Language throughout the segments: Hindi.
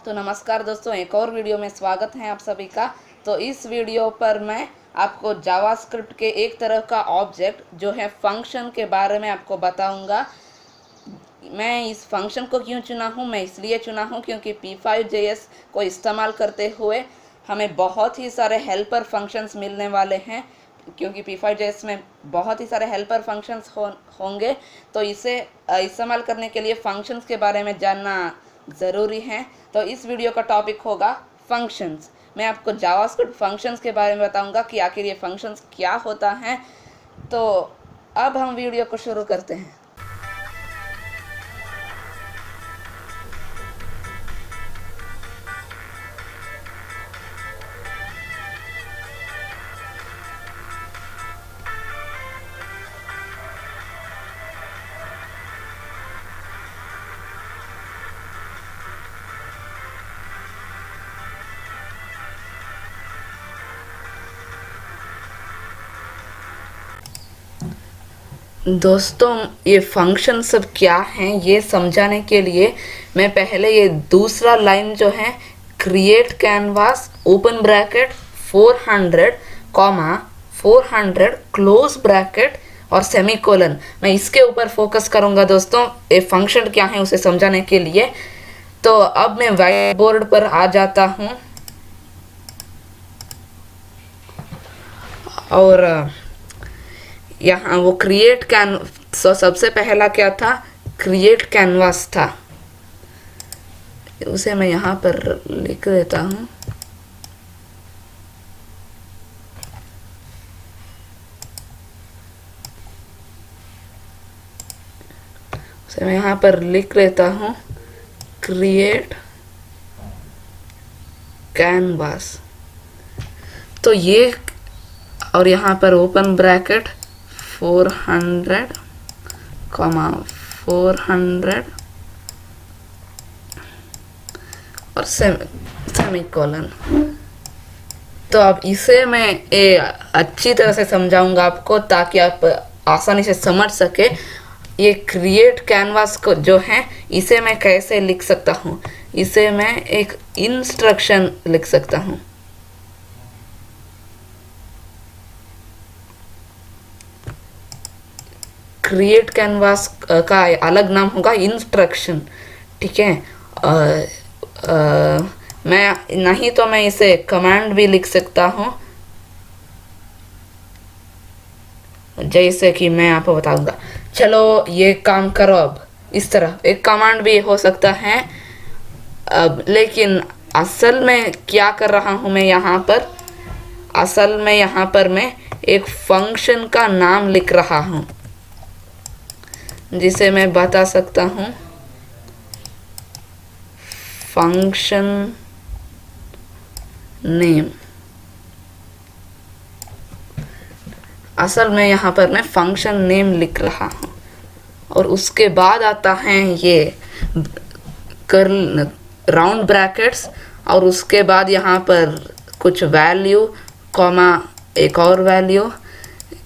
तो नमस्कार दोस्तों, एक और वीडियो में स्वागत है आप सभी का। तो इस वीडियो पर मैं आपको जावास्क्रिप्ट के एक तरह का ऑब्जेक्ट जो है फंक्शन के बारे में आपको बताऊंगा। मैं इस फंक्शन को क्यों चुना हूँ, मैं इसलिए चुना हूँ क्योंकि P5JS को इस्तेमाल करते हुए हमें बहुत ही सारे हेल्पर फंक्शंस मिलने वाले हैं। क्योंकि P5JS में बहुत ही सारे हेल्पर फंक्शंस होंगे, तो इसे इस्तेमाल करने के लिए फंक्शंस के बारे में जानना ज़रूरी है। तो इस वीडियो का टॉपिक होगा फंक्शंस। मैं आपको जावास्क्रिप्ट फंक्शंस के बारे में बताऊंगा कि आखिर ये फंक्शंस क्या होता है। तो अब हम वीडियो को शुरू करते हैं। दोस्तों, ये फंक्शन सब क्या हैं ये समझाने के लिए मैं पहले ये दूसरा लाइन जो है create canvas open bracket 400 comma 400 close bracket और सेमीकोलन, मैं इसके ऊपर फोकस करूंगा दोस्तों, ये फंक्शन क्या है उसे समझाने के लिए। तो अब मैं व्हाइट बोर्ड पर आ जाता हूं और यहाँ वो क्रिएट कैन सबसे पहला क्या था, क्रिएट कैनवास था, उसे मैं यहाँ पर लिख देता हूँ। उसे मैं यहाँ पर लिख लेता हूँ क्रिएट कैनवास। तो ये और यहाँ पर ओपन ब्रैकेट 400 कॉमा 400 और सेमीकोलन। तो अब इसे मैं अच्छी तरह से समझाऊंगा आपको ताकि आप आसानी से समझ सके। ये क्रिएट कैनवास को जो है इसे मैं कैसे लिख सकता हूँ, इसे मैं एक इंस्ट्रक्शन लिख सकता हूँ। क्रिएट कैनवास का अलग नाम होगा इंस्ट्रक्शन, ठीक है। मैं नहीं तो मैं इसे कमांड भी लिख सकता हूँ, जैसे कि मैं आपको बताऊंगा। चलो ये काम करो, अब इस तरह एक कमांड भी हो सकता है। अब लेकिन असल में क्या कर रहा हूँ मैं यहाँ पर, असल में यहाँ पर मैं एक फंक्शन का नाम लिख रहा हूँ जिसे मैं बता सकता हूँ फंक्शन नेम। असल में यहाँ पर मैं फंक्शन नेम लिख रहा हूँ और उसके बाद आता है ये कर्ल राउंड ब्रैकेट्स और उसके बाद यहाँ पर कुछ वैल्यू कॉमा एक और वैल्यू,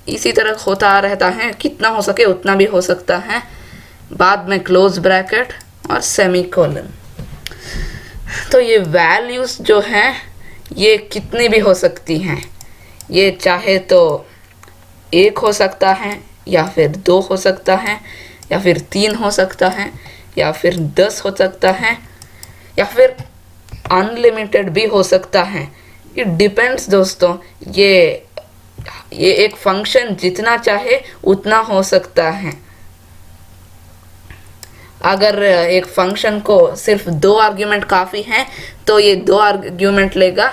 इसी तरह होता रहता है, कितना हो सके उतना भी हो सकता है। बाद में क्लोज ब्रैकेट और सेमीकोलन। तो ये वैल्यूज जो हैं ये कितनी भी हो सकती हैं, ये चाहे तो 1 हो सकता है या फिर 2 हो सकता है या फिर 3 हो सकता है या फिर 10 हो सकता है या फिर अनलिमिटेड भी हो सकता है। इट डिपेंड्स दोस्तों, ये एक फंक्शन जितना चाहे उतना हो सकता है। अगर एक फंक्शन को सिर्फ 2 आर्ग्यूमेंट काफ़ी हैं तो ये 2 आर्ग्यूमेंट लेगा।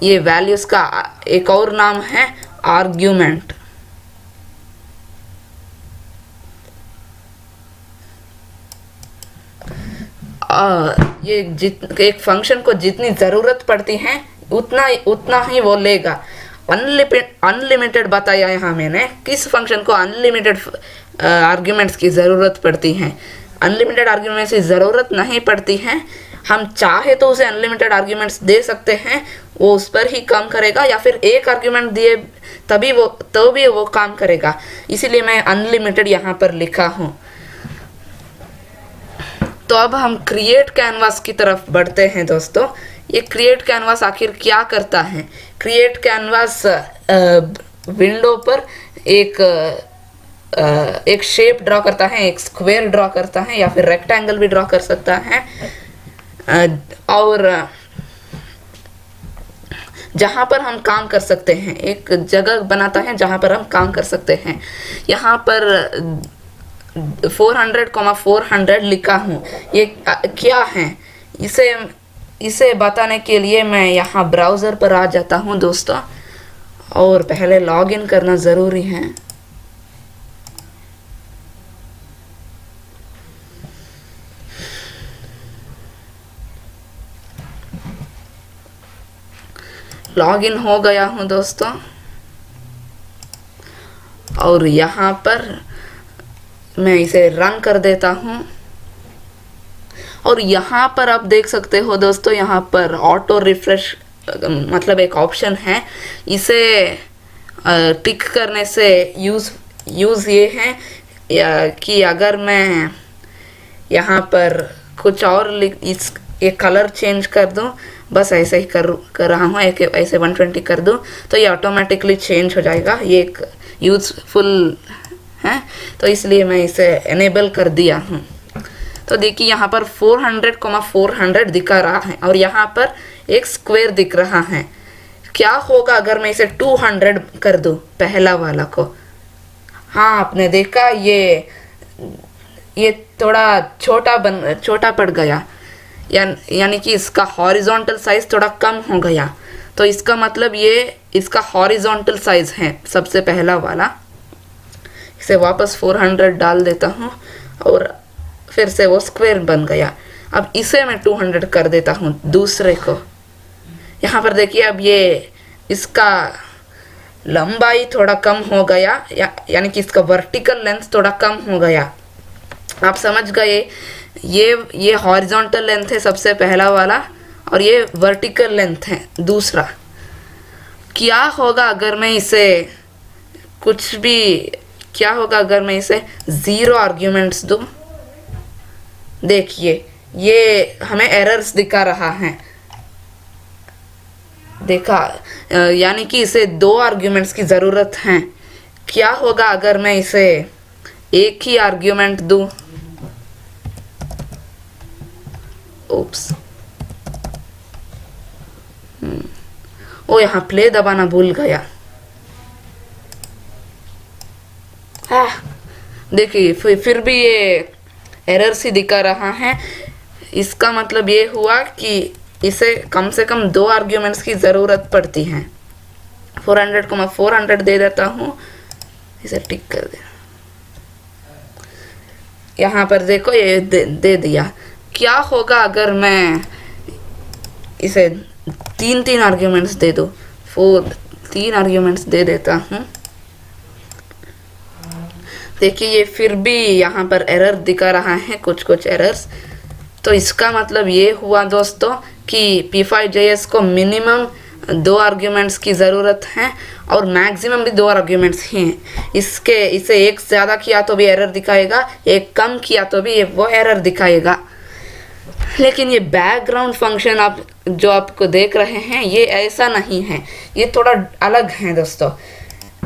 ये वैल्यूज़ का एक और नाम है आर्ग्यूमेंट। ये एक फंक्शन को जितनी ज़रूरत पड़ती है उतना ही वो लेगा। अनलिमिटेड बताया यहाँ मैंने, किस फंक्शन को अनलिमिटेड आर्ग्यूमेंट्स की ज़रूरत पड़ती है। अनलिमिटेड आर्ग्यूमेंट्स की ज़रूरत नहीं पड़ती है, हम चाहे तो उसे अनलिमिटेड आर्ग्यूमेंट्स दे सकते हैं, वो उस पर ही काम करेगा, या फिर एक आर्ग्यूमेंट दिए तो भी वो काम करेगा। इसीलिए मैं अनलिमिटेड यहाँ पर लिखा हूँ। तो अब हम क्रिएट कैनवास की तरफ बढ़ते हैं दोस्तों। ये क्रिएट कैनवास आखिर क्या करता है? क्रिएट कैनवास विंडो पर एक शेप ड्रॉ करता है, एक स्क्वायर ड्रॉ करता है, या फिर रेक्टेंगल भी ड्रॉ कर सकता है। और जहाँ पर हम काम कर सकते हैं, एक जगह बनाता है जहाँ पर हम काम कर सकते हैं। यहाँ पर 400,400 लिखा हूँ। ये क्या है? इसे बताने के लिए मैं यहाँ ब्राउज़र पर आ जाता हूँ दोस्तों, और पहले लॉगिन करना ज़रूरी है। लॉगिन हो गया हूँ दोस्तों, और यहाँ पर मैं इसे रन कर देता हूँ। और यहाँ पर आप देख सकते हो दोस्तों, यहाँ पर ऑटो रिफ्रेश मतलब एक ऑप्शन है। इसे टिक करने से यूज़ ये है कि अगर मैं यहाँ पर कुछ और एक कलर चेंज कर दूँ, बस ऐसे ही कर रहा हूँ, ऐसे 120 कर दूँ तो ये ऑटोमेटिकली चेंज हो जाएगा। ये एक यूज़फुल है, तो इसलिए मैं इसे एनेबल कर दिया हूँ। तो देखिए यहाँ पर 400,400 दिखा रहा है, और यहाँ पर एक स्क्वायर दिख रहा है। क्या होगा अगर मैं इसे 200 कर दूँ, पहला वाला को? हाँ, आपने देखा ये थोड़ा छोटा पड़ गया, यानी कि इसका हॉरिजॉन्टल साइज थोड़ा कम हो गया। तो इसका मतलब ये इसका हॉरिजॉन्टल साइज है सबसे पहला वाला। इसे वापस 400 डाल देता हूँ, और फिर से वो स्क्वायर बन गया। अब इसे मैं 200 कर देता हूँ दूसरे को। यहाँ पर देखिए, अब ये इसका लंबाई थोड़ा कम हो गया, यानी कि इसका वर्टिकल लेंथ थोड़ा कम हो गया। आप समझ गए? ये हॉरिजॉन्टल लेंथ है सबसे पहला वाला, और ये वर्टिकल लेंथ है दूसरा। क्या होगा अगर मैं इसे क्या होगा अगर मैं इसे 0 आर्ग्यूमेंट्स दूँ? देखिए, ये हमें एरर्स दिखा रहा है। देखा, यानी कि इसे 2 आर्ग्यूमेंट्स की ज़रूरत है। क्या होगा अगर मैं इसे एक ही आर्ग्यूमेंट दूँ? ओप्स, यहाँ प्ले दबाना भूल गया। देखिए, फिर भी ये एरर्स ही दिखा रहा है। इसका मतलब ये हुआ कि इसे कम से कम 2 आर्ग्यूमेंट्स की ज़रूरत पड़ती है। 400,400 दे देता हूँ, इसे टिक कर दे। यहाँ पर देखो, ये दे दिया। क्या होगा अगर मैं इसे 3 आर्ग्यूमेंट्स दे दूँ? 3 आर्ग्यूमेंट्स दे देता हूँ। देखिए, ये फिर भी यहाँ पर एरर दिखा रहा है, कुछ एरर्स। तो इसका मतलब ये हुआ दोस्तों कि P5JS को मिनिमम 2 आर्ग्यूमेंट्स की ज़रूरत है, और मैक्सिमम भी 2 आर्ग्यूमेंट्स ही हैं। इसे एक ज़्यादा किया तो भी एरर दिखाएगा, एक कम किया तो भी वो एरर दिखाएगा। लेकिन ये बैकग्राउंड फंक्शन आप जो आपको देख रहे हैं, ये ऐसा नहीं है, ये थोड़ा अलग है दोस्तों।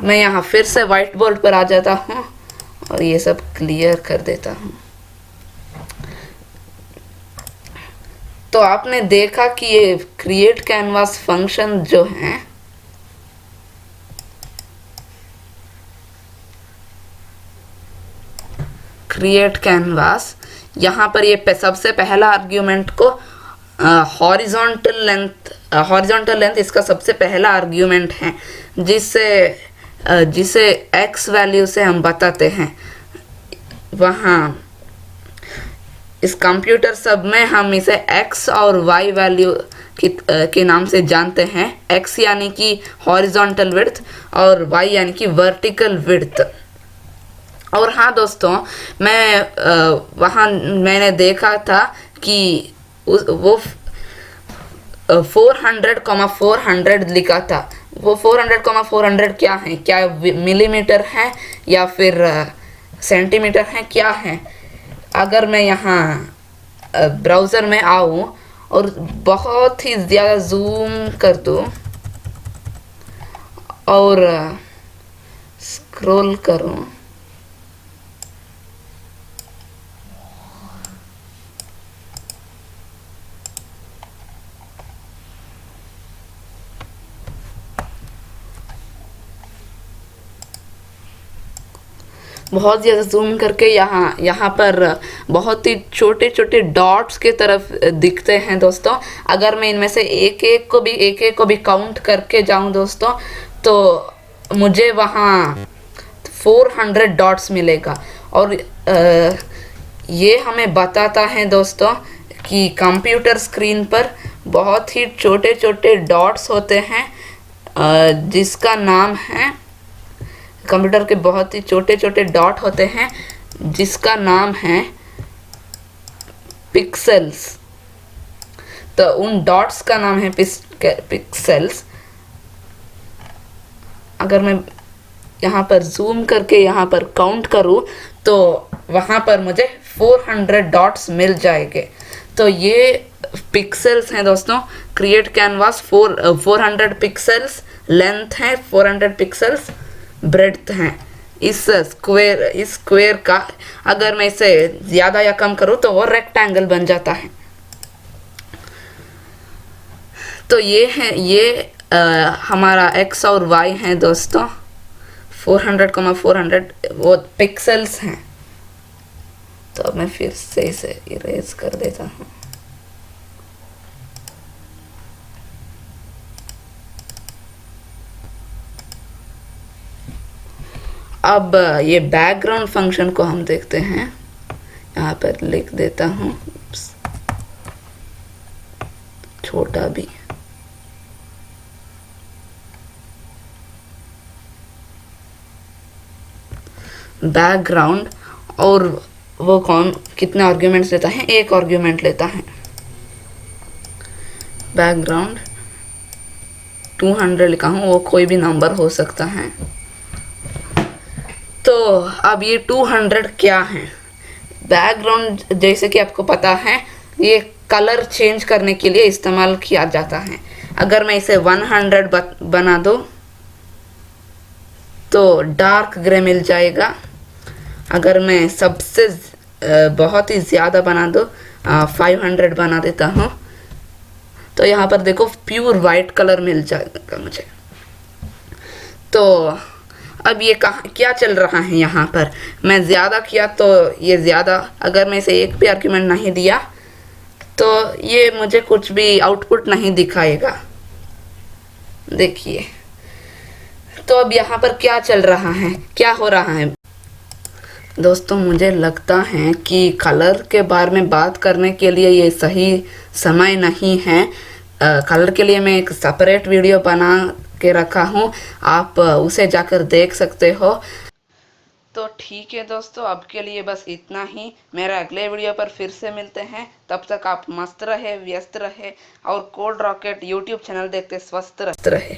मैं यहाँ फिर से व्हाइट बोर्ड पर आ जाता हूँ, और ये सब क्लियर कर देता हूँ। तो आपने देखा कि ये क्रिएट कैनवास फंक्शन जो है, क्रिएट कैनवास, यहाँ पर ये सबसे पहला आर्ग्यूमेंट को हॉरिजॉन्टल लेंथ इसका सबसे पहला आर्ग्यूमेंट है, जिसे x वैल्यू से हम बताते हैं। वहाँ इस कंप्यूटर सब में हम इसे x और y वैल्यू के नाम से जानते हैं। x यानी कि हॉरिजॉन्टल विड्थ, और y यानी कि वर्टिकल विड्थ। और हाँ दोस्तों, मैंने देखा था कि वो 400,400 लिखा था। वो 400,400 क्या है? क्या मिलीमीटर है या फिर सेंटीमीटर है, क्या है? अगर मैं यहाँ ब्राउज़र में आऊँ और बहुत ही ज़्यादा जूम कर दूँ और स्क्रॉल करूँ, बहुत ज़्यादा जूम करके यहाँ पर बहुत ही छोटे छोटे डॉट्स के तरफ दिखते हैं दोस्तों। अगर मैं इनमें से एक एक को भी काउंट करके जाऊँ दोस्तों, तो मुझे वहाँ 400 डॉट्स मिलेगा। और ये हमें बताता है दोस्तों कि कंप्यूटर स्क्रीन पर बहुत ही छोटे छोटे डॉट्स होते हैं, जिसका नाम है, कंप्यूटर के बहुत ही छोटे छोटे डॉट होते हैं जिसका नाम है पिक्सेल्स। तो उन डॉट्स का नाम है पिक्सेल्स। अगर मैं यहाँ पर जूम करके यहाँ पर काउंट करूँ तो वहाँ पर मुझे 400 डॉट्स मिल जाएंगे। तो ये पिक्सेल्स हैं दोस्तों। क्रिएट कैनवास 400 पिक्सेल्स लेंथ है, 400 पिक्सेल्स ब्रेड्थ हैं। इस स्क्वायर का अगर मैं इसे ज़्यादा या कम करूँ तो वो रेक्टेंगल बन जाता है। तो ये है, ये हमारा x और y है दोस्तों। 400,400 वो पिक्सेल्स हैं। तो अब मैं फिर से इसे इरेज कर देता हूँ। अब ये बैकग्राउंड फंक्शन को हम देखते हैं। यहाँ पर लिख देता हूँ छोटा भी। बैकग्राउंड, और वो कितने आर्ग्यूमेंट्स लेता है? एक आर्ग्यूमेंट लेता है। बैकग्राउंड 200 लिखा हूँ, वो कोई भी नंबर हो सकता है। तो अब ये 200 क्या है? बैकग्राउंड जैसे कि आपको पता है ये कलर चेंज करने के लिए इस्तेमाल किया जाता है। अगर मैं इसे 100 बना दूँ तो डार्क ग्रे मिल जाएगा। अगर मैं सबसे बहुत ही ज़्यादा बना दूँ, 500 बना देता हूँ, तो यहाँ पर देखो प्योर वाइट कलर मिल जाएगा मुझे। तो अब ये क्या चल रहा है यहाँ पर? मैं ज़्यादा किया तो ये ज़्यादा, अगर मैं इसे एक भी आर्ग्यूमेंट नहीं दिया तो ये मुझे कुछ भी आउटपुट नहीं दिखाएगा। देखिए, तो अब यहाँ पर क्या चल रहा है, क्या हो रहा है दोस्तों? मुझे लगता है कि कलर के बारे में बात करने के लिए ये सही समय नहीं है। कलर के लिए मैं एक सेपरेट वीडियो बना के रखा हूँ, आप उसे जाकर देख सकते हो। तो ठीक है दोस्तों, अब के लिए बस इतना ही। मेरे अगले वीडियो पर फिर से मिलते हैं। तब तक आप मस्त रहे, व्यस्त रहे और कोड रॉकेट यूट्यूब चैनल देखते स्वस्थ रहे।